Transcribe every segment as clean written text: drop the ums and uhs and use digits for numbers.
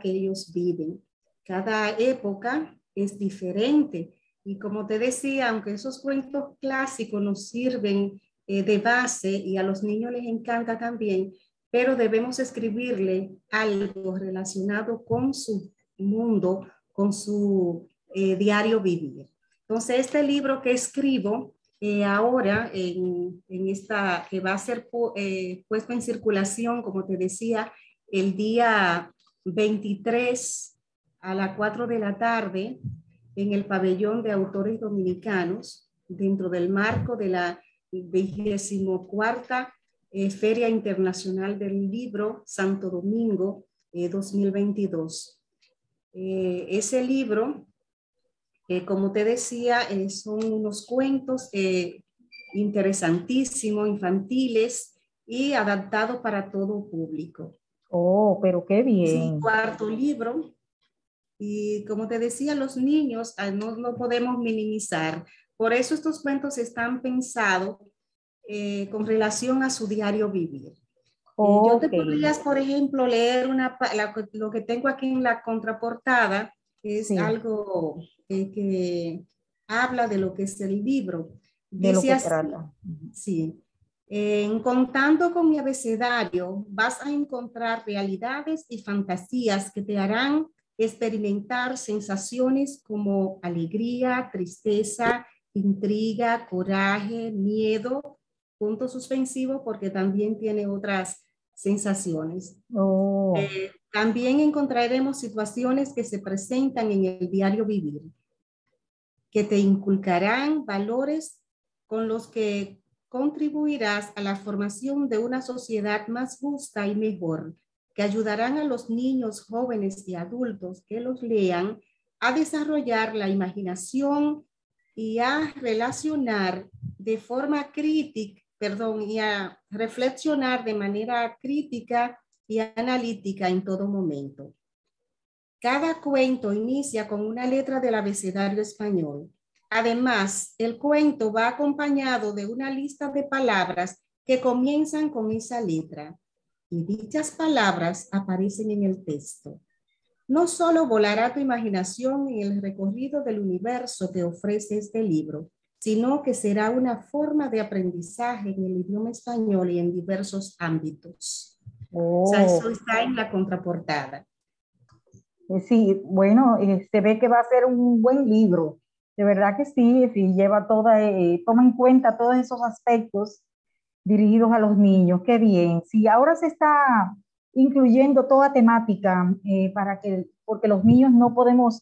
que ellos viven. Cada época es diferente. Y como te decía, aunque esos cuentos clásicos nos sirven de base y a los niños les encanta también, pero debemos escribirle algo relacionado con su mundo, con su diario vivir. Entonces, este libro que escribo ahora en esta, que va a ser puesto en circulación, como te decía, el día 23 a las 4 de la tarde en el pabellón de autores dominicanos, dentro del marco de la 24ª Feria Internacional del Libro Santo Domingo 2022. Ese libro, como te decía, son unos cuentos interesantísimos, infantiles y adaptados para todo público. Oh, pero qué Es mi bien. cuarto libro y como te decía, los niños no lo podemos minimizar. Por eso estos cuentos están pensados con relación a su diario vivir. Yo te Ok, podrías, por ejemplo, leer lo que tengo aquí en la contraportada, que es sí, algo que habla de lo que es el libro. de lo Dice que así, trata. Ujú. sí, en Contando con mi abecedario vas a encontrar realidades y fantasías que te harán experimentar sensaciones como alegría, tristeza, intriga, coraje, miedo, punto suspensivo porque también tiene otras sensaciones. Oh, También encontraremos situaciones que se presentan en el diario vivir, que te inculcarán valores con los que contribuirás a la formación de una sociedad más justa y mejor, que ayudarán a los niños, jóvenes y adultos que los lean a desarrollar la imaginación y a relacionar de forma crítica, y a reflexionar de manera crítica y analítica en todo momento. Cada cuento inicia con una letra del abecedario español. Además, el cuento va acompañado de una lista de palabras que comienzan con esa letra y dichas palabras aparecen en el texto. No solo volará tu imaginación en el recorrido del universo que ofrece este libro, sino que será una forma de aprendizaje en el idioma español y en diversos ámbitos. O sea, eso oh, está en la contraportada. sí, bueno, se ve que va a ser un buen libro. De verdad que sí, sí, lleva toda, toma en cuenta todos esos aspectos dirigidos a los niños. Qué bien. Sí, ahora se está incluyendo toda temática para que, porque los niños no podemos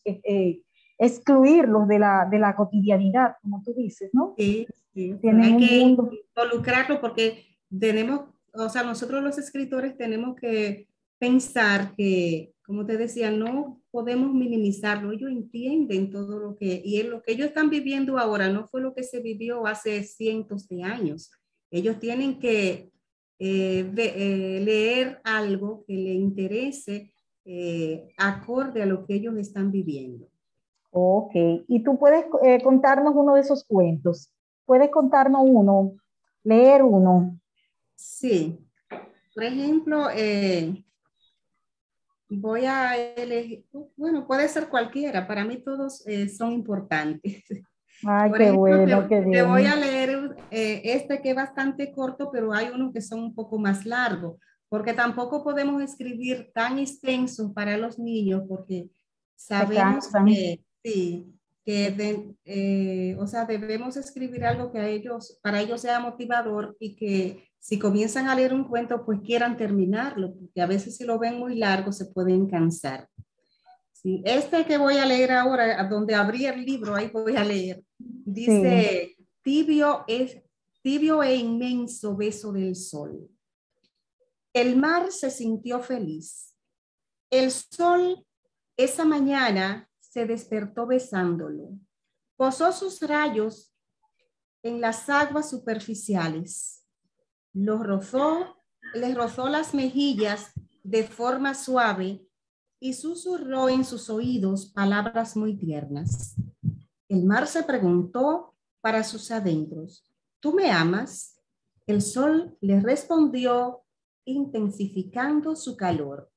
excluirlos de la cotidianidad, como tú dices, ¿no? Sí, sí, Tienen hay un que mundo. involucrarlo porque tenemos, o sea, nosotros los escritores tenemos que pensar que, como te decía, no podemos minimizarlo. Ellos entienden todo lo que, y lo que ellos están viviendo ahora no fue lo que se vivió hace cientos de años. Ellos tienen que leer algo que le interese acorde a lo que ellos están viviendo. Ok, y tú puedes contarnos uno de esos cuentos. Puedes contarnos uno, leer uno. Sí, por ejemplo, voy a elegir, bueno, puede ser cualquiera, para mí todos son importantes. Ay, Por qué ejemplo, bueno, qué te voy a bien. leer este que es bastante corto, pero hay unos que son un poco más largos, porque tampoco podemos escribir tan extenso para los niños, porque Se sabemos cansan. que sí, o sea, debemos escribir algo que a ellos, para ellos sea motivador y que si comienzan a leer un cuento, pues quieran terminarlo, porque a veces si lo ven muy largo se pueden cansar. Sí, este que voy a leer ahora, donde abrí el libro, ahí voy a leer. Sí. Dice, tibio e inmenso beso del sol. El mar se sintió feliz. El sol esa mañana se despertó besándolo. Posó sus rayos en las aguas superficiales. Los rozó, les rozó las mejillas de forma suave y susurró en sus oídos palabras muy tiernas. El mar se preguntó para sus adentros, ¿tú me amas? El sol le respondió intensificando su calor.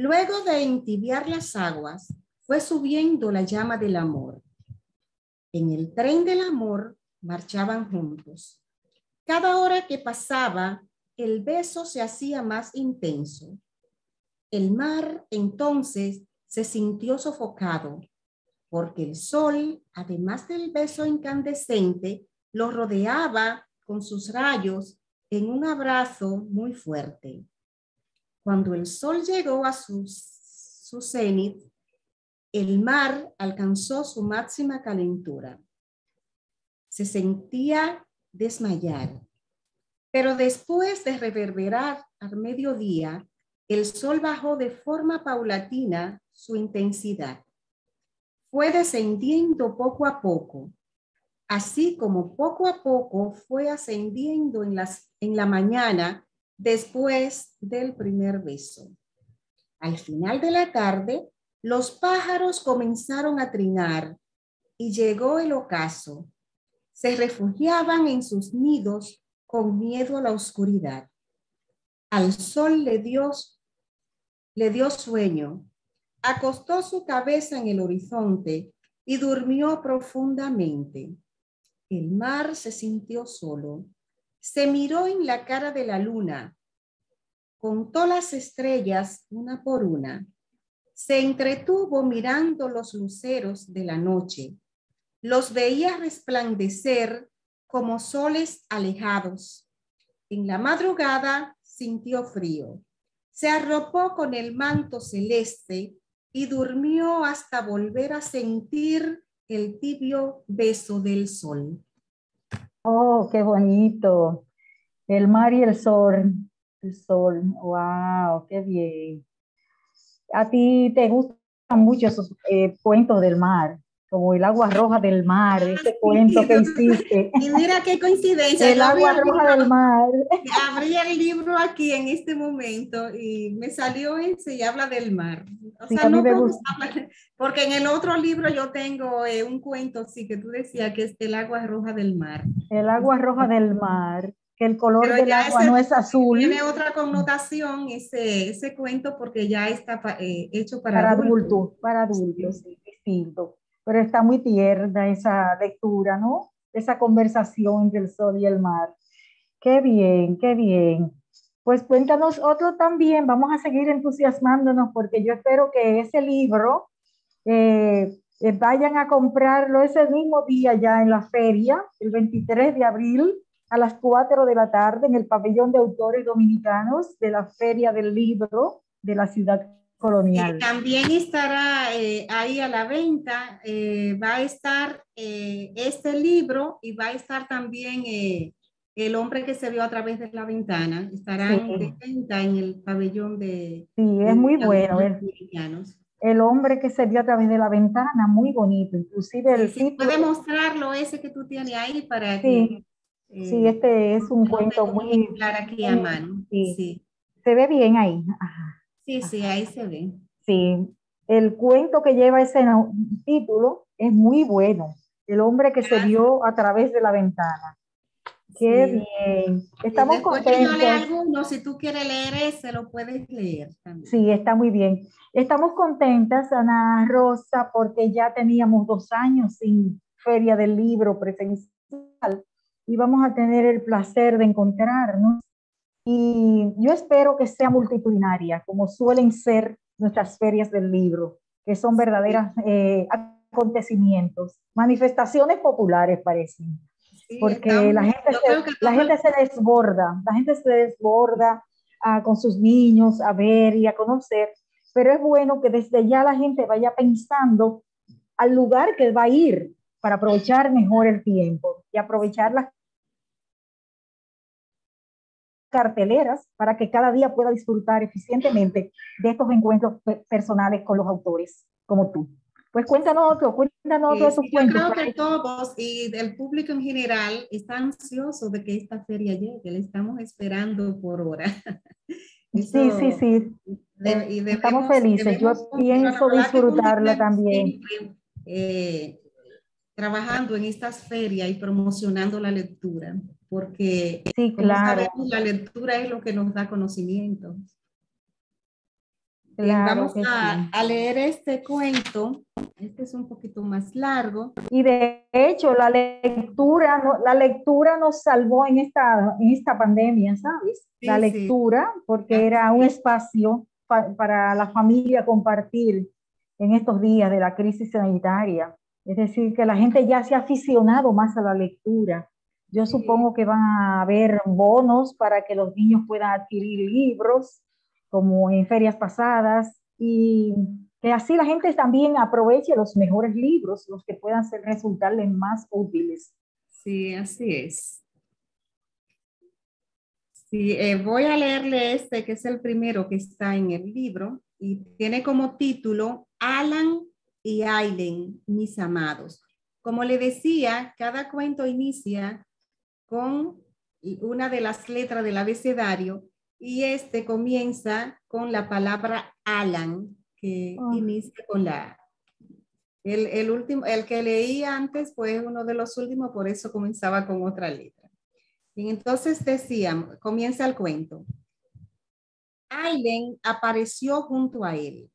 Luego de entibiar las aguas, fue subiendo la llama del amor. En el tren del amor marchaban juntos. Cada hora que pasaba, el beso se hacía más intenso. El mar entonces se sintió sofocado, porque el sol, además del beso incandescente, lo rodeaba con sus rayos en un abrazo muy fuerte. Cuando el sol llegó a su cenit, el mar alcanzó su máxima calentura. Se sentía desmayar, pero después de reverberar al mediodía, el sol bajó de forma paulatina su intensidad. Fue descendiendo poco a poco, así como poco a poco fue ascendiendo en la mañana después del primer beso. Al final de la tarde, los pájaros comenzaron a trinar y llegó el ocaso. Se refugiaban en sus nidos con miedo a la oscuridad. Al sol le dio sueño. Acostó su cabeza en el horizonte y durmió profundamente. El mar se sintió solo. Se miró en la cara de la luna. Contó las estrellas una por una. Se entretuvo mirando los luceros de la noche. Los veía resplandecer como soles alejados. En la madrugada sintió frío. Se arropó con el manto celeste y durmió hasta volver a sentir el tibio beso del sol. Oh, qué bonito. El mar y el sol. El sol. Wow, qué bien. ¿A ti te gustan mucho esos cuentos del mar? Como el agua roja del mar, ese cuento que hiciste. Y mira qué coincidencia. El agua roja del mar. Abrí el libro aquí en este momento y me salió ese y habla del mar. O Sí, sea, a mí no me todos gusta. hablan, porque en el otro libro yo tengo un cuento, sí, que tú decías que es el agua roja del mar. El agua roja del mar, que el color Pero del ya agua no es azul. tiene otra connotación ese cuento porque ya está hecho para adultos. Para adultos, sí, distinto. Pero está muy tierna esa lectura, ¿no? Esa conversación entre el sol y el mar. Qué bien, qué bien. Pues cuéntanos otro también. Vamos a seguir entusiasmándonos porque yo espero que ese libro vayan a comprarlo ese mismo día ya en la feria, el 23 de abril a las 4 de la tarde en el pabellón de autores dominicanos de la Feria del Libro de la Ciudad Colonial. También estará ahí a la venta, va a estar este libro y va a estar también El hombre que se vio a través de la ventana. Estarán Sí, de venta en el pabellón sí, es de muy bueno. dominicanos. El hombre que se vio a través de la ventana, muy bonito. Inclusive Sí, el sí, título. puede mostrarlo ese que tú tienes ahí para que, Sí, sí, este es un porque no cuento tengo un muy, ejemplar aquí a muy, mano. sí, Sí, se ve bien ahí. Ajá, sí, sí, ajá. ahí se ve. Sí, el cuento que lleva ese título es muy bueno. El hombre que se Gracias. vio a través de la ventana. Qué Sí. bien. Y Estamos después que yo lea contentos. alguno, si tú quieres leer ese, lo puedes leer también. Sí, está muy bien. Estamos contentas, Ana Rosa, porque ya teníamos 2 años sin Feria del Libro presencial y vamos a tener el placer de encontrarnos. Y yo espero que sea multitudinaria, como suelen ser nuestras ferias del libro, que son verdaderas acontecimientos, manifestaciones populares parecen, Sí, porque estamos, yo creo que la todo el gente se desborda, con sus niños a ver y a conocer, pero es bueno que desde ya la gente vaya pensando al lugar que va a ir para aprovechar mejor el tiempo y aprovechar las carteleras para que cada día pueda disfrutar eficientemente de estos encuentros personales con los autores como tú. Pues cuéntanos otro de tus yo cuentos. creo que todos y el público en general está ansioso de que esta feria llegue, le estamos esperando por hora. Sí, sí, Eso, sí. y Estamos felices. Yo debemos continuar. pienso Ojalá que disfrutarla continuemos también. siempre trabajando en estas ferias y promocionando la lectura, porque Sí, como claro. sabemos, la lectura es lo que nos da conocimiento. Claro Vamos que sí. a leer este cuento. Este es un poquito más largo. Y de hecho, la lectura nos salvó en esta pandemia, ¿sabes? La Sí, sí, lectura, porque así era un es. espacio para la familia compartir en estos días de la crisis sanitaria. Es decir, que la gente ya se ha aficionado más a la lectura. Yo Sí, supongo que van a haber bonos para que los niños puedan adquirir libros, como en ferias pasadas, y que así la gente también aproveche los mejores libros, los que puedan resultarles más útiles. sí, así es. Sí, voy a leerle este, que es el primero que está en el libro y tiene como título Alan y Aileen, mis amados. Como le decía, cada cuento inicia con una de las letras del abecedario y este comienza con la palabra Alan, que Oh, inicia con la A. El último, el que leí antes fue uno de los últimos, por eso comenzaba con otra letra. Y entonces decíamos, comienza el cuento. Aileen apareció junto a él.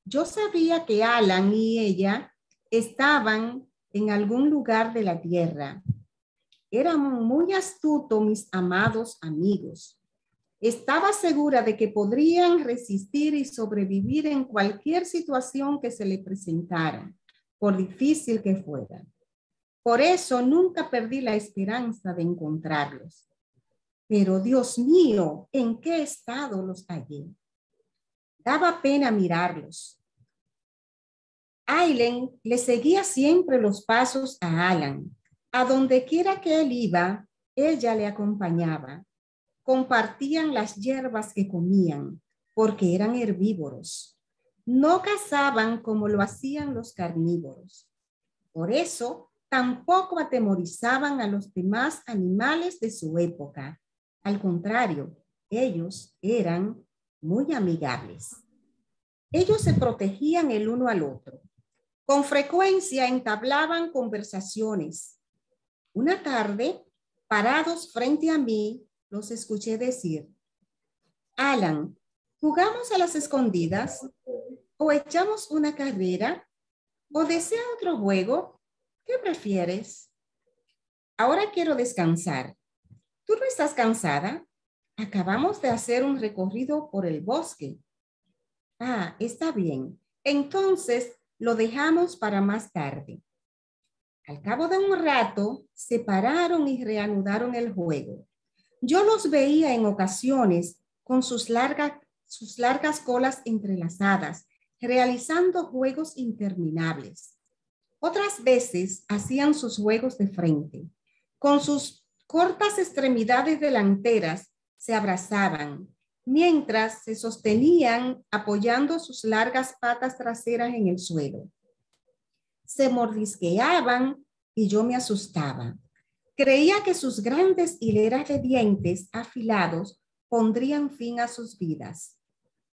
Yo sabía que Alan y ella estaban en algún lugar de la tierra. Eran muy astutos mis amados amigos. Estaba segura de que podrían resistir y sobrevivir en cualquier situación que se le presentara, por difícil que fuera. Por eso nunca perdí la esperanza de encontrarlos. Pero Dios mío, ¿en qué estado los hallé? Daba pena mirarlos. Aileen le seguía siempre los pasos a Alan. A donde quiera que él iba, ella le acompañaba. Compartían las hierbas que comían, porque eran herbívoros. No cazaban como lo hacían los carnívoros. Por eso, tampoco atemorizaban a los demás animales de su época. Al contrario, ellos eran muy amigables. Ellos se protegían el uno al otro. Con frecuencia entablaban conversaciones. Una tarde, parados frente a mí, los escuché decir, Alan, ¿jugamos a las escondidas? ¿O echamos una carrera? ¿O desea otro juego? ¿Qué prefieres? Ahora quiero descansar. ¿Tú no estás cansada? Acabamos de hacer un recorrido por el bosque. Ah, está bien. Entonces lo dejamos para más tarde. Al cabo de un rato, se pararon y reanudaron el juego. Yo los veía en ocasiones con sus largas colas entrelazadas, realizando juegos interminables. Otras veces hacían sus juegos de frente. Con sus cortas extremidades delanteras se abrazaban, mientras se sostenían apoyando sus largas patas traseras en el suelo. Se mordisqueaban y yo me asustaba. Creía que sus grandes hileras de dientes afilados pondrían fin a sus vidas,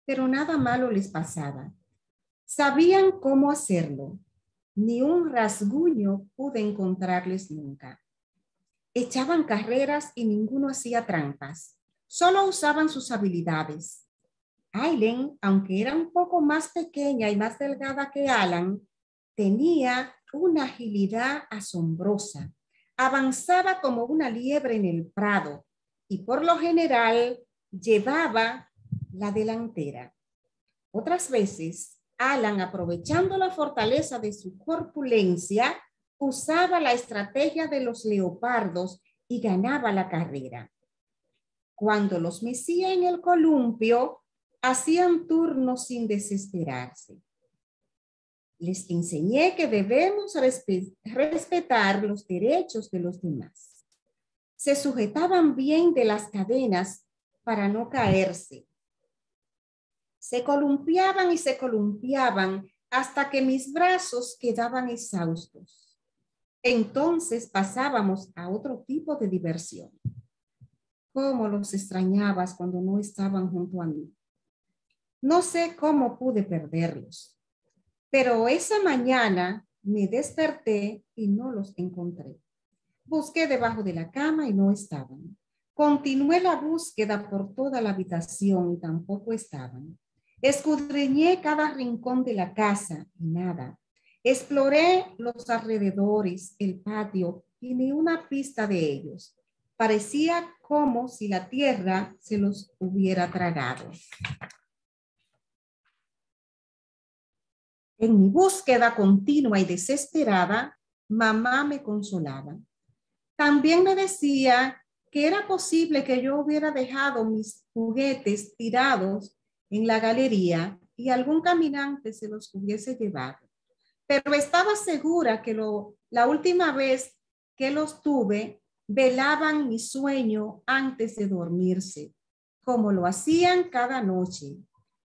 pero nada malo les pasaba. Sabían cómo hacerlo. Ni un rasguño pude encontrarles nunca. Echaban carreras y ninguno hacía trampas. Solo usaban sus habilidades. Aileen, aunque era un poco más pequeña y más delgada que Alan, tenía una agilidad asombrosa. Avanzaba como una liebre en el prado y por lo general llevaba la delantera. Otras veces, Alan, aprovechando la fortaleza de su corpulencia, usaba la estrategia de los leopardos y ganaba la carrera. Cuando los mecía en el columpio, hacían turnos sin desesperarse. Les enseñé que debemos respetar los derechos de los demás. Se sujetaban bien de las cadenas para no caerse. Se columpiaban y se columpiaban hasta que mis brazos quedaban exhaustos. Entonces pasábamos a otro tipo de diversión. ¿Cómo los extrañabas cuando no estaban junto a mí? No sé cómo pude perderlos, pero esa mañana me desperté y no los encontré. Busqué debajo de la cama y no estaban. Continué la búsqueda por toda la habitación y tampoco estaban. Escudriñé cada rincón de la casa y nada. Exploré los alrededores, el patio y ni una pista de ellos. Parecía como si la tierra se los hubiera tragado. En mi búsqueda continua y desesperada, mamá me consolaba. También me decía que era posible que yo hubiera dejado mis juguetes tirados en la galería y algún caminante se los hubiese llevado. Pero estaba segura que la última vez que los tuve, velaban mi sueño antes de dormirse, como lo hacían cada noche.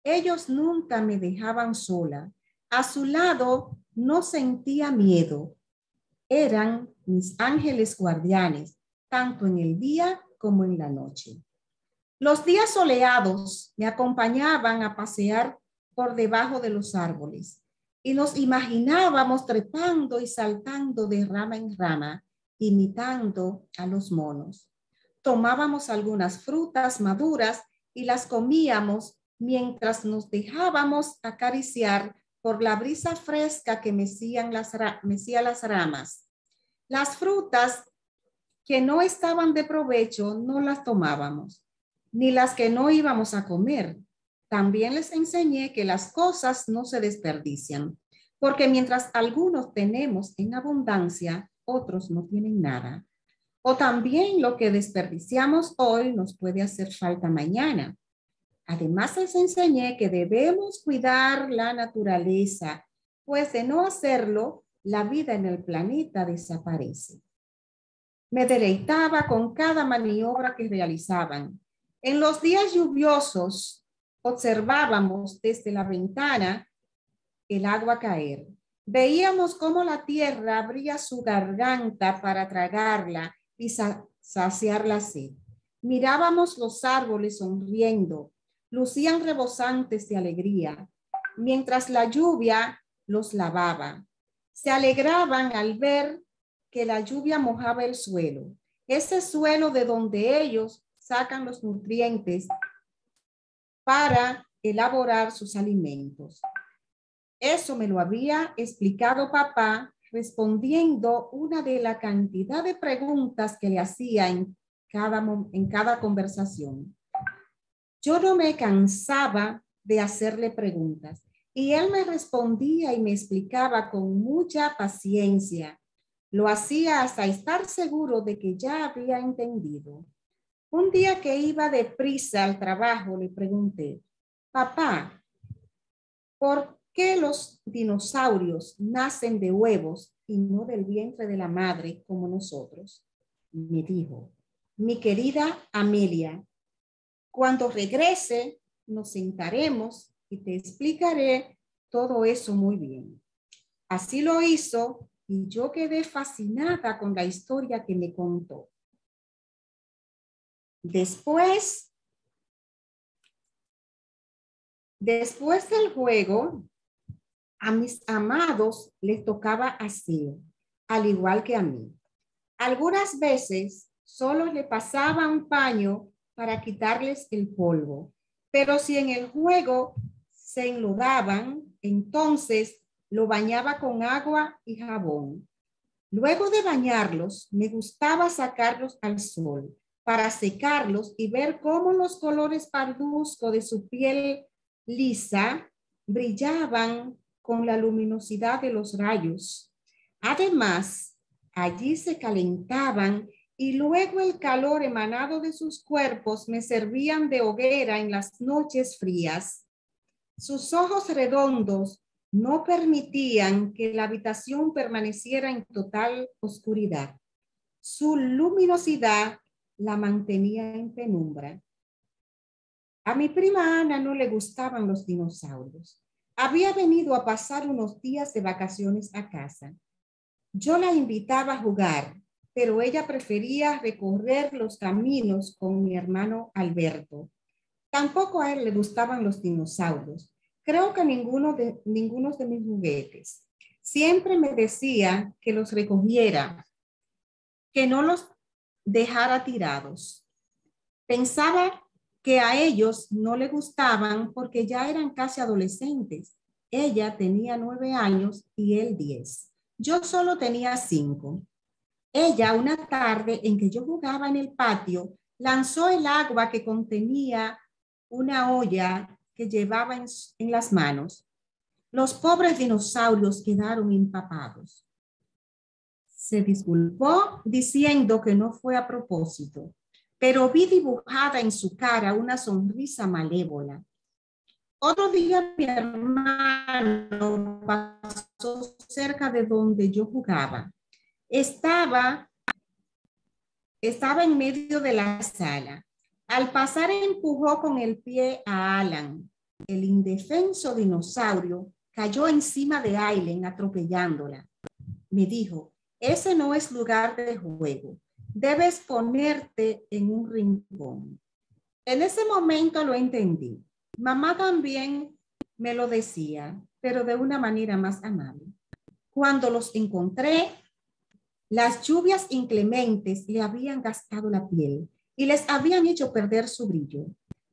Ellos nunca me dejaban sola. A su lado no sentía miedo. Eran mis ángeles guardianes, tanto en el día como en la noche. Los días soleados me acompañaban a pasear por debajo de los árboles y nos imaginábamos trepando y saltando de rama en rama, imitando a los monos. Tomábamos algunas frutas maduras y las comíamos mientras nos dejábamos acariciar por la brisa fresca que mecía las ramas. Las frutas que no estaban de provecho no las tomábamos, ni las que no íbamos a comer. También les enseñé que las cosas no se desperdician, porque mientras algunos tenemos en abundancia, otros no tienen nada. O también lo que desperdiciamos hoy nos puede hacer falta mañana. Además, les enseñé que debemos cuidar la naturaleza, pues de no hacerlo, la vida en el planeta desaparece. Me deleitaba con cada maniobra que realizaban. En los días lluviosos, observábamos desde la ventana el agua caer. Veíamos cómo la tierra abría su garganta para tragarla y saciar la sed. Mirábamos los árboles sonriendo, lucían rebosantes de alegría, mientras la lluvia los lavaba. Se alegraban al ver que la lluvia mojaba el suelo, ese suelo de donde ellos sacan los nutrientes para elaborar sus alimentos. Eso me lo había explicado papá respondiendo una de la cantidad de preguntas que le hacía en cada conversación. Yo no me cansaba de hacerle preguntas y él me respondía y me explicaba con mucha paciencia. Lo hacía hasta estar seguro de que ya había entendido. Un día que iba deprisa al trabajo, le pregunté, papá, ¿por qué los dinosaurios nacen de huevos y no del vientre de la madre como nosotros? Me dijo, mi querida Amelia, cuando regrese nos sentaremos y te explicaré todo eso muy bien. Así lo hizo y yo quedé fascinada con la historia que me contó. Después del juego, a mis amados les tocaba aseo, al igual que a mí. Algunas veces solo le pasaba un paño para quitarles el polvo, pero si en el juego se enlodaban, entonces lo bañaba con agua y jabón. Luego de bañarlos, me gustaba sacarlos al sol para secarlos y ver cómo los colores parduzcos de su piel lisa brillaban con la luminosidad de los rayos. Además, allí se calentaban y luego el calor emanado de sus cuerpos me servían de hoguera en las noches frías. Sus ojos redondos no permitían que la habitación permaneciera en total oscuridad. Su luminosidad la mantenía en penumbra. A mi prima Ana no le gustaban los dinosaurios. Había venido a pasar unos días de vacaciones a casa. Yo la invitaba a jugar, pero ella prefería recorrer los caminos con mi hermano Alberto. Tampoco a él le gustaban los dinosaurios. Creo que ninguno de mis juguetes. Siempre me decía que los recogiera, que no los dejara tirados. Pensaba que a ellos no le gustaban porque ya eran casi adolescentes. Ella tenía 9 años y él 10. Yo solo tenía 5. Ella, una tarde en que yo jugaba en el patio, lanzó el agua que contenía una olla que llevaba en las manos. Los pobres dinosaurios quedaron empapados. Se disculpó diciendo que no fue a propósito, pero vi dibujada en su cara una sonrisa malévola. Otro día mi hermano pasó cerca de donde yo jugaba. Estaba en medio de la sala. Al pasar empujó con el pie a Alan. El indefenso dinosaurio cayó encima de Aileen atropellándola. Me dijo, ese no es lugar de juego. Debes ponerte en un rincón. En ese momento lo entendí. Mamá también me lo decía, pero de una manera más amable. Cuando los encontré, las lluvias inclementes le habían gastado la piel y les habían hecho perder su brillo.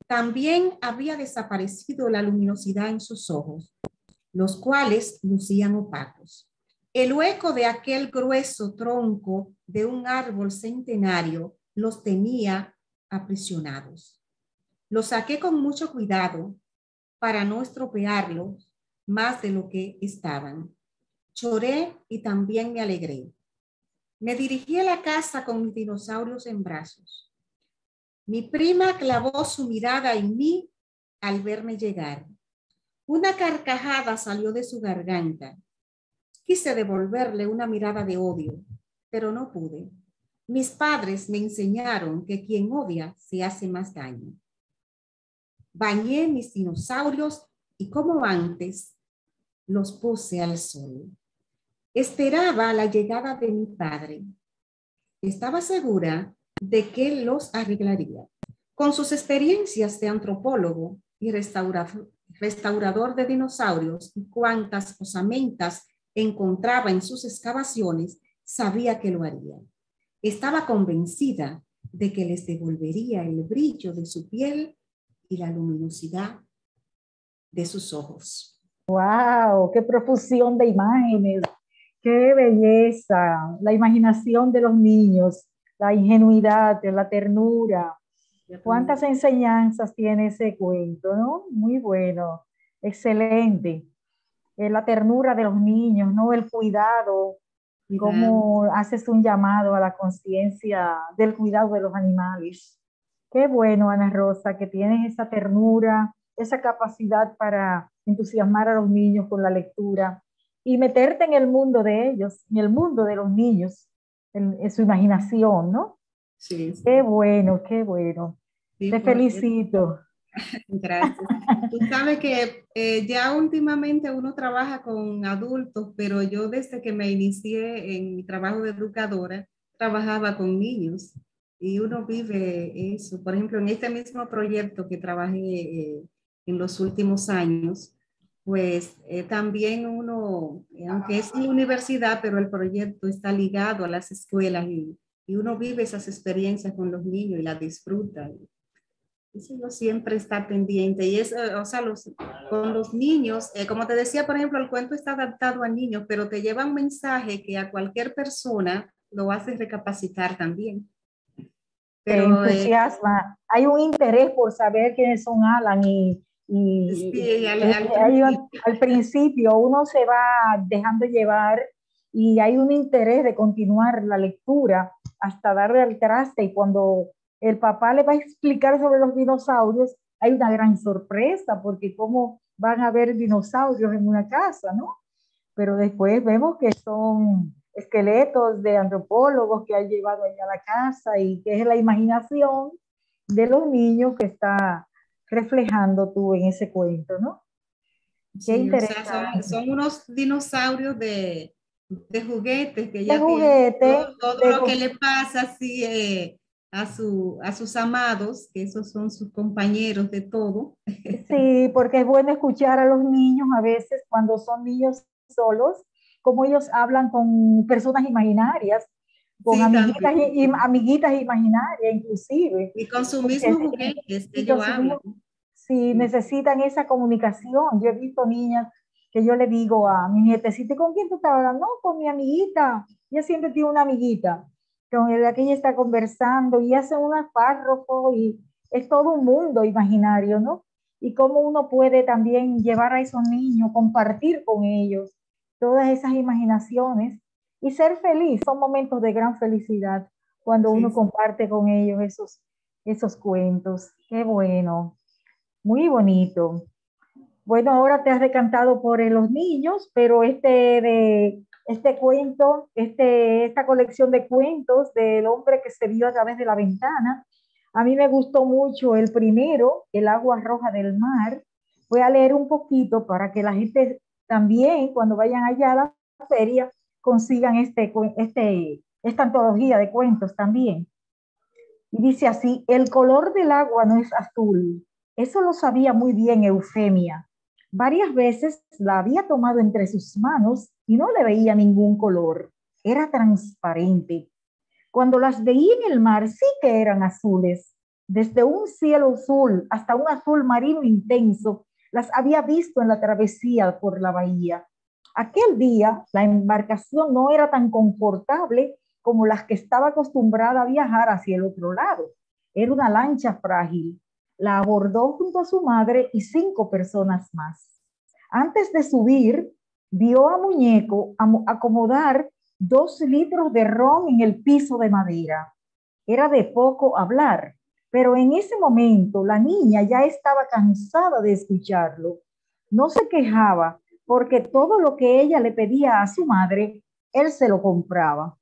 También había desaparecido la luminosidad en sus ojos, los cuales lucían opacos. El hueco de aquel grueso tronco de un árbol centenario los tenía aprisionados. Los saqué con mucho cuidado para no estropearlos más de lo que estaban. Lloré y también me alegré. Me dirigí a la casa con mis dinosaurios en brazos. Mi prima clavó su mirada en mí al verme llegar. Una carcajada salió de su garganta. Quise devolverle una mirada de odio, pero no pude. Mis padres me enseñaron que quien odia se hace más daño. Bañé mis dinosaurios y como antes los puse al sol. Esperaba la llegada de mi padre. Estaba segura de que los arreglaría. Con sus experiencias de antropólogo y restaurador de dinosaurios y cuantas osamentas encontraba en sus excavaciones, sabía que lo haría. Estaba convencida de que les devolvería el brillo de su piel y la luminosidad de sus ojos. ¡Wow! ¡Qué profusión de imágenes! ¡Qué belleza! La imaginación de los niños, la ingenuidad, la ternura. ¿Cuántas enseñanzas tiene ese cuento, no? Muy bueno, excelente. La ternura de los niños, ¿no? El cuidado, cómo haces un llamado a la conciencia del cuidado de los animales. Qué bueno, Ana Rosa, que tienes esa ternura, esa capacidad para entusiasmar a los niños con la lectura y meterte en el mundo de ellos, en el mundo de los niños, en su imaginación, ¿no? Sí, sí. Qué bueno, qué bueno. Sí, Te felicito. Gracias. Tú sabes que ya últimamente uno trabaja con adultos, pero yo desde que me inicié en mi trabajo de educadora, trabajaba con niños y uno vive eso. Por ejemplo, en este mismo proyecto que trabajé en los últimos años, pues también uno, aunque es una universidad, pero el proyecto está ligado a las escuelas y uno vive esas experiencias con los niños y las disfruta. Eso yo siempre está pendiente y es, o sea, con los niños, como te decía, por ejemplo, el cuento está adaptado a niños, pero te lleva un mensaje que a cualquier persona lo hace recapacitar también. Te Pero entusiasma. Hay un interés por saber quiénes son Alan sí, principio. al principio uno se va dejando llevar y hay un interés de continuar la lectura hasta darle al traste y cuando el papá le va a explicar sobre los dinosaurios, hay una gran sorpresa porque cómo van a haber dinosaurios en una casa, ¿no? Pero después vemos que son esqueletos de antropólogos que han llevado allá a la casa y que es la imaginación de los niños que está reflejando tú en ese cuento, ¿no? Sí, Qué o sea, interesante. son unos dinosaurios de juguetes que De ya tienen juguete, todo lo que le pasa así a sus amados, que esos son sus compañeros de todo. sí, porque es bueno escuchar a los niños a veces cuando son niños solos, como ellos hablan con personas imaginarias, con Sí, amiguitas, también. amiguitas imaginarias inclusive. Y con sus Porque mismos juguetes y ellos con sus hablan. mismos, si Sí. necesitan esa comunicación, yo he visto niñas que yo le digo a mi nietecita, ¿con quién tú estás hablando? No, con mi amiguita. Ella siempre tiene una amiguita con la que ella está conversando y hace un párrafo y es todo un mundo imaginario, ¿no? Y cómo uno puede también llevar a esos niños, compartir con ellos todas esas imaginaciones y ser feliz. Son momentos de gran felicidad cuando uno Sí. comparte con ellos esos cuentos. Qué bueno, muy bonito. Bueno, ahora te has decantado por los niños, pero este cuento, esta colección de cuentos del hombre que se vio a través de la ventana, a mí me gustó mucho el primero, El agua roja del mar. Voy a leer un poquito para que la gente también, cuando vayan allá a la feria, consigan esta antología de cuentos también. Y dice así: el color del agua no es azul. Eso lo sabía muy bien Eufemia. Varias veces la había tomado entre sus manos y no le veía ningún color. Era transparente. Cuando las veía en el mar sí que eran azules. Desde un cielo azul hasta un azul marino intenso, las había visto en la travesía por la bahía. Aquel día la embarcación no era tan confortable como las que estaba acostumbrada a viajar hacia el otro lado. Era una lancha frágil. La abordó junto a su madre y 5 personas más. Antes de subir, vio a Muñeco acomodar 2 litros de ron en el piso de madera. Era de poco hablar, pero en ese momento la niña ya estaba cansada de escucharlo. No se quejaba porque todo lo que ella le pedía a su madre, él se lo compraba.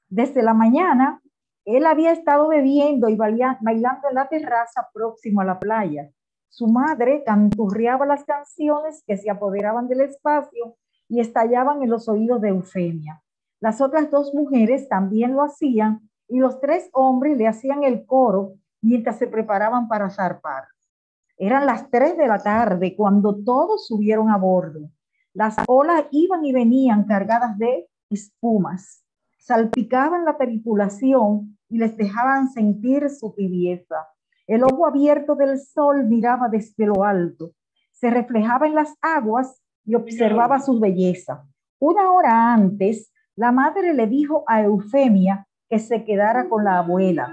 Desde la mañana, él había estado bebiendo y bailando en la terraza próximo a la playa. Su madre canturreaba las canciones que se apoderaban del espacio y estallaban en los oídos de Eufemia. Las otras 2 mujeres también lo hacían y los 3 hombres le hacían el coro mientras se preparaban para zarpar. Eran las 3 de la tarde cuando todos subieron a bordo. Las olas iban y venían cargadas de espumas, salpicaban la tripulación y les dejaban sentir su tibieza. El ojo abierto del sol miraba desde lo alto, se reflejaba en las aguas y observaba su belleza. Una hora antes, la madre le dijo a Eufemia que se quedara con la abuela.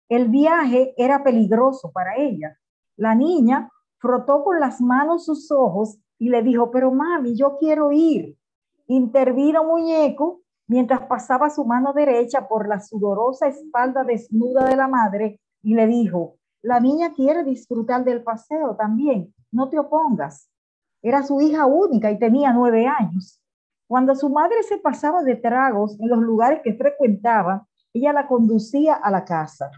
El viaje era peligroso para ella. La niña frotó con las manos sus ojos y le dijo: pero mami, yo quiero ir. Intervino Muñeco mientras pasaba su mano derecha por la sudorosa espalda desnuda de la madre y le dijo: la niña quiere disfrutar del paseo también, no te opongas. Era su hija única y tenía 9 años. Cuando su madre se pasaba de tragos en los lugares que frecuentaba, ella la conducía a la casa.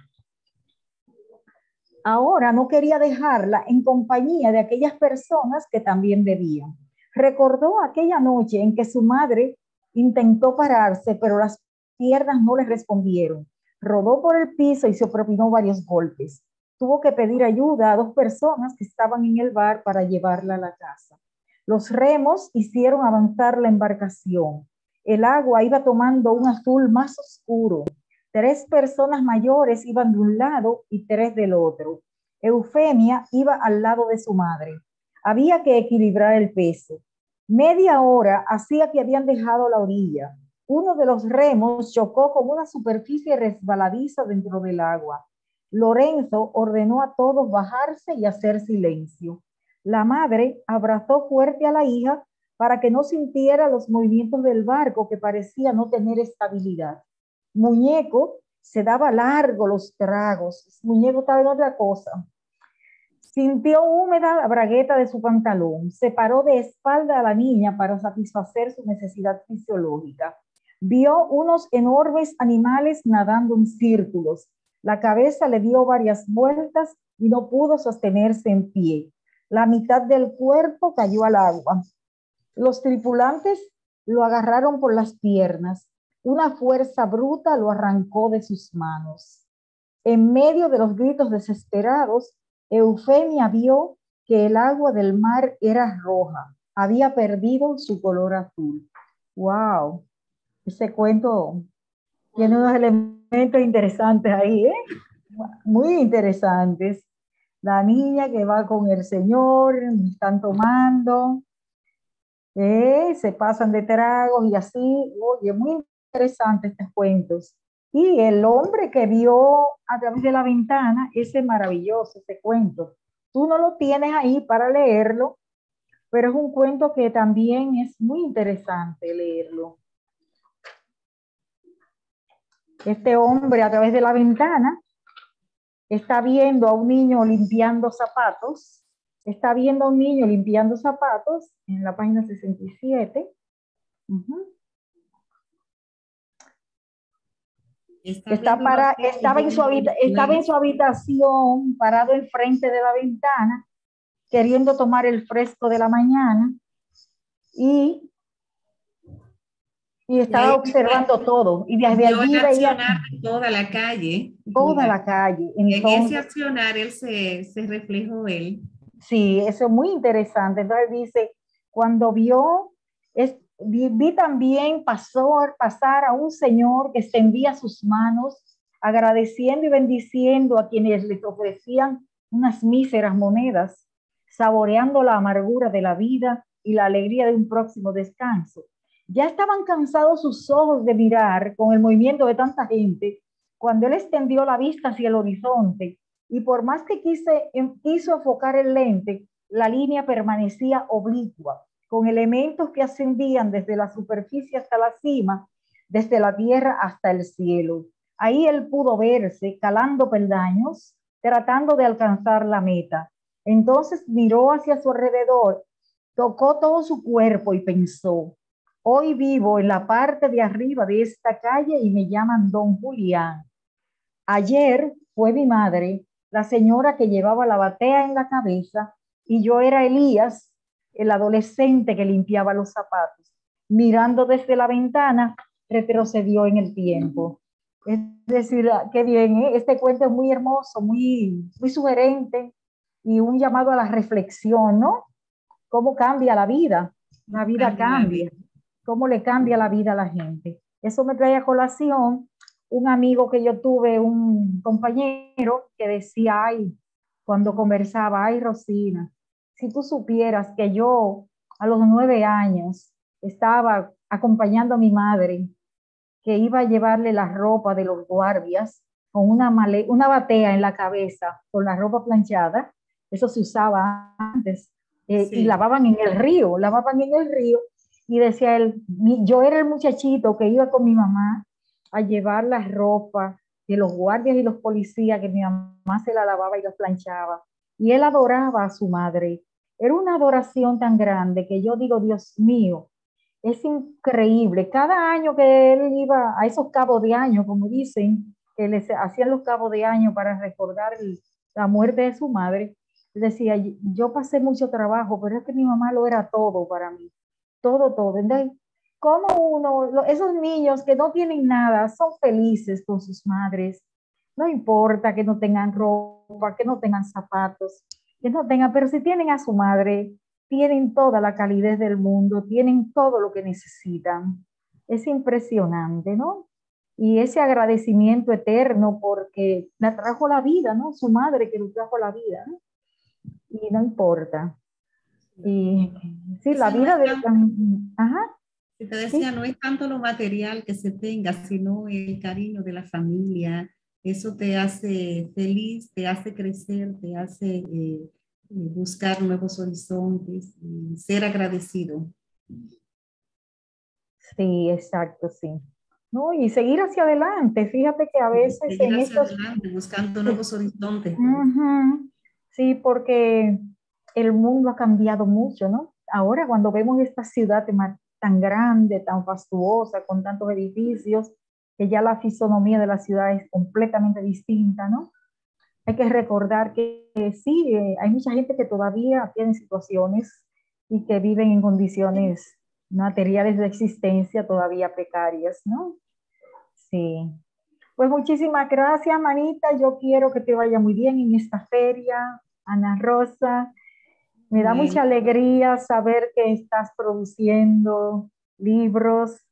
Ahora no quería dejarla en compañía de aquellas personas que también bebían. Recordó aquella noche en que su madre intentó pararse, pero las piernas no le respondieron. Rodó por el piso y se propinó varios golpes. Tuvo que pedir ayuda a 2 personas que estaban en el bar para llevarla a la casa. Los remos hicieron avanzar la embarcación. El agua iba tomando un azul más oscuro. 3 personas mayores iban de un lado y 3 del otro. Eufemia iba al lado de su madre. Había que equilibrar el peso. Media hora hacía que habían dejado la orilla. Uno de los remos chocó con una superficie resbaladiza dentro del agua. Lorenzo ordenó a todos bajarse y hacer silencio. La madre abrazó fuerte a la hija para que no sintiera los movimientos del barco, que parecía no tener estabilidad. Muñeco se daba largo los tragos. Muñeco estaba en otra cosa. Sintió húmeda la bragueta de su pantalón. Se paró de espalda a la niña para satisfacer su necesidad fisiológica. Vio unos enormes animales nadando en círculos. La cabeza le dio varias vueltas y no pudo sostenerse en pie. La mitad del cuerpo cayó al agua. Los tripulantes lo agarraron por las piernas. Una fuerza bruta lo arrancó de sus manos. En medio de los gritos desesperados, Eufemia vio que el agua del mar era roja. Había perdido su color azul. ¡Wow! Ese cuento Tiene unos elementos interesantes ahí, ¿eh? Muy interesantes. La niña que va con el señor, están tomando, se pasan de tragos y así. Oye, muy interesantes estos cuentos. Y el hombre que vio a través de la ventana, ese maravilloso, ese cuento. Tú no lo tienes ahí para leerlo, pero es un cuento que también es muy interesante leerlo. Este hombre a través de la ventana está viendo a un niño limpiando zapatos, está viendo a un niño limpiando zapatos en la página 67. Estaba en su habitación, parado enfrente de la ventana, queriendo tomar el fresco de la mañana y estaba observando todo. Y desde allí veía toda la calle. toda la calle. Entonces, en ese accionar él se reflejó él. Sí, eso es muy interesante. Entonces dice, cuando vio, vi también pasar a un señor que extendía sus manos, agradeciendo y bendiciendo a quienes les ofrecían unas míseras monedas, saboreando la amargura de la vida y la alegría de un próximo descanso. Ya estaban cansados sus ojos de mirar con el movimiento de tanta gente, cuando él extendió la vista hacia el horizonte, y por más que quiso enfocar el lente, la línea permanecía oblicua, con elementos que ascendían desde la superficie hasta la cima, desde la tierra hasta el cielo. Ahí él pudo verse calando peldaños, tratando de alcanzar la meta. Entonces miró hacia su alrededor, tocó todo su cuerpo y pensó, hoy vivo en la parte de arriba de esta calle y me llaman Don Julián. Ayer fue mi madre, la señora que llevaba la batea en la cabeza, y yo era Elías, el adolescente que limpiaba los zapatos. Mirando desde la ventana, retrocedió en el tiempo. Es decir, qué bien, ¿eh? Este cuento es muy hermoso, muy sugerente y un llamado a la reflexión, ¿no? Cómo cambia la vida cambia, cómo le cambia la vida a la gente. Eso me trae a colación un amigo que yo tuve, un compañero que decía, ay, cuando conversaba, ay, Rosina, si tú supieras que yo a los 9 años estaba acompañando a mi madre, que iba a llevarle la ropa de los guardias con una batea en la cabeza, con la ropa planchada, eso se usaba antes, y lavaban en el río, y decía él, yo era el muchachito que iba con mi mamá a llevar la ropa de los guardias y los policías, que mi mamá se la lavaba y la planchaba, y él adoraba a su madre. Era una adoración tan grande que yo digo, Dios mío, es increíble. Cada año que él iba a esos cabos de año, como dicen, que les hacían los cabos de año para recordar la muerte de su madre, decía, yo pasé mucho trabajo, pero es que mi mamá lo era todo para mí. Todo, todo. Entonces, como esos niños que no tienen nada, son felices con sus madres. No importa que no tengan ropa, que no tengan zapatos, que no tengan, pero si tienen a su madre, tienen toda la calidez del mundo, tienen todo lo que necesitan. Es impresionante, ¿no? Y ese agradecimiento eterno porque la trajo la vida, ¿no? Su madre que le trajo la vida, ¿no? Y no importa. Y sí, la vida de... Ajá. Si te decía, no es tanto lo material que se tenga, sino el cariño de la familia. Eso te hace feliz, te hace crecer, te hace buscar nuevos horizontes y ser agradecido. Sí, exacto, sí. ¿No? Y seguir hacia adelante. Fíjate que a veces seguir hacia adelante, buscando nuevos horizontes. Sí, porque el mundo ha cambiado mucho, ¿no? Ahora cuando vemos esta ciudad tan grande, tan fastuosa, con tantos edificios, que ya la fisonomía de la ciudad es completamente distinta, ¿no? Hay que recordar que sí, hay mucha gente que todavía tiene situaciones y que viven en condiciones materiales de existencia todavía precarias, ¿no? Sí. Pues muchísimas gracias, Manita. Yo quiero que te vaya muy bien en esta feria, Ana Rosa. Me da mucha alegría saber que estás produciendo libros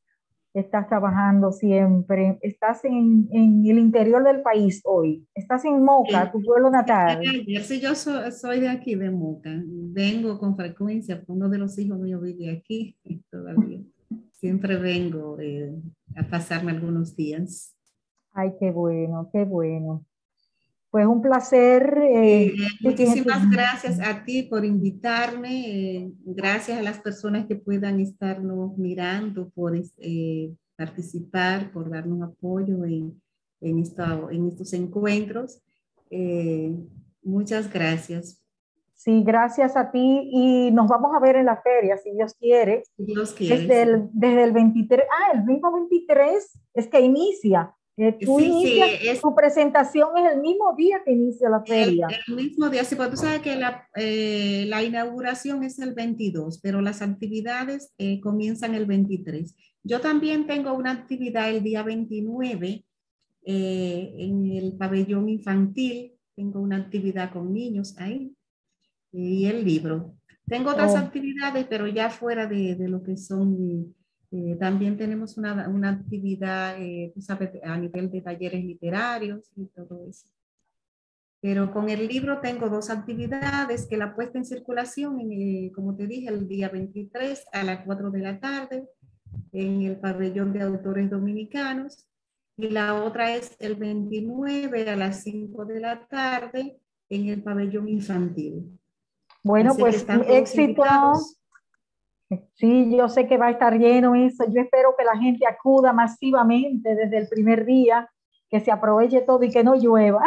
Estás trabajando siempre. Estás en el interior del país hoy. Estás en Moca, Sí, tu pueblo natal. ayer sí, yo soy de aquí, de Moca. Vengo con frecuencia, porque uno de los hijos míos vive aquí todavía. Siempre vengo a pasarme algunos días. Ay, qué bueno, qué bueno. Pues un placer. Sí, fíjate. Muchísimas gracias a ti por invitarme. Gracias a las personas que puedan estarnos mirando, por participar, por darnos apoyo en estos encuentros. Eh, Muchas gracias. Sí, gracias a ti y nos vamos a ver en la feria, si Dios quiere, Si Dios quiere, sí. desde el 23, el mismo 23 es que inicia. Tú Sí, sí, inicias, tu presentación es el mismo día que inicia la feria. el mismo día, sí, porque tú sabes que la inauguración es el 22, pero las actividades comienzan el 23. Yo también tengo una actividad el día 29 en el pabellón infantil. Tengo una actividad con niños ahí y el libro. Tengo otras Oh, actividades, pero ya fuera de lo que son. También tenemos una actividad, tú sabes, a nivel de talleres literarios y todo eso. Pero con el libro tengo dos actividades, que la puesta en circulación, como te dije, el día 23 a las 4 de la tarde en el pabellón de autores dominicanos, y la otra es el 29 a las 5 de la tarde en el pabellón infantil. bueno, Así que pues están todos éxito. invitados. Sí, yo sé que va a estar lleno eso. Yo espero que la gente acuda masivamente desde el primer día, que se aproveche todo y que no llueva.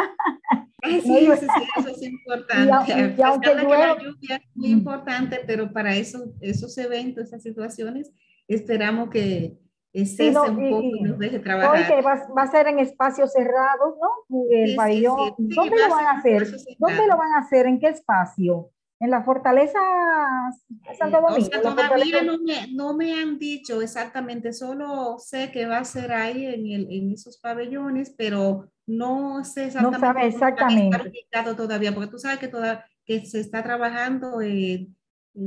Ay, Que no sí, llueva. sí, sí, eso es Y, importante. A y aunque pesar de que la llueva, lluvia es muy importante, pero para eso, esos eventos, esas situaciones, esperamos que sí, cese no, un poco y nos deje no, y trabajar. que va a ser en espacios cerrados, ¿no? El Sí, sí, pabellón, sí, sí, ¿dónde va lo a van ser a un hacer? espacio ¿Dónde lo cerrado. van a hacer? ¿En qué espacio? ¿En la Fortaleza Santo O Domingo? sea, ¿La Fortaleza? todavía no me han dicho exactamente, solo sé que va a ser ahí en esos pabellones, pero no sé No exactamente sabe dónde van a estar exactamente. ubicados todavía, porque tú sabes que se está trabajando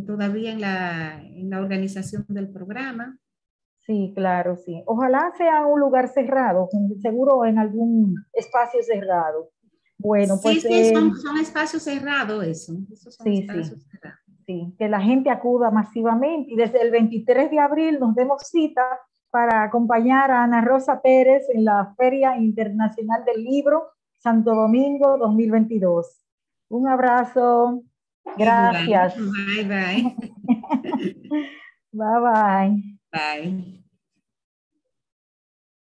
todavía en la organización del programa. Sí, claro, sí. Ojalá sea un lugar cerrado, seguro en algún espacio cerrado. Bueno, Sí, pues sí, son espacios cerrados, eso. Esos son sí, sí, espacios cerrados. sí. Que la gente acuda masivamente y desde el 23 de abril nos demos cita para acompañar a Ana Rosa Pérez en la Feria Internacional del Libro Santo Domingo 2022. Un abrazo. Igual. Gracias. Bye, bye. Bye bye. Bye.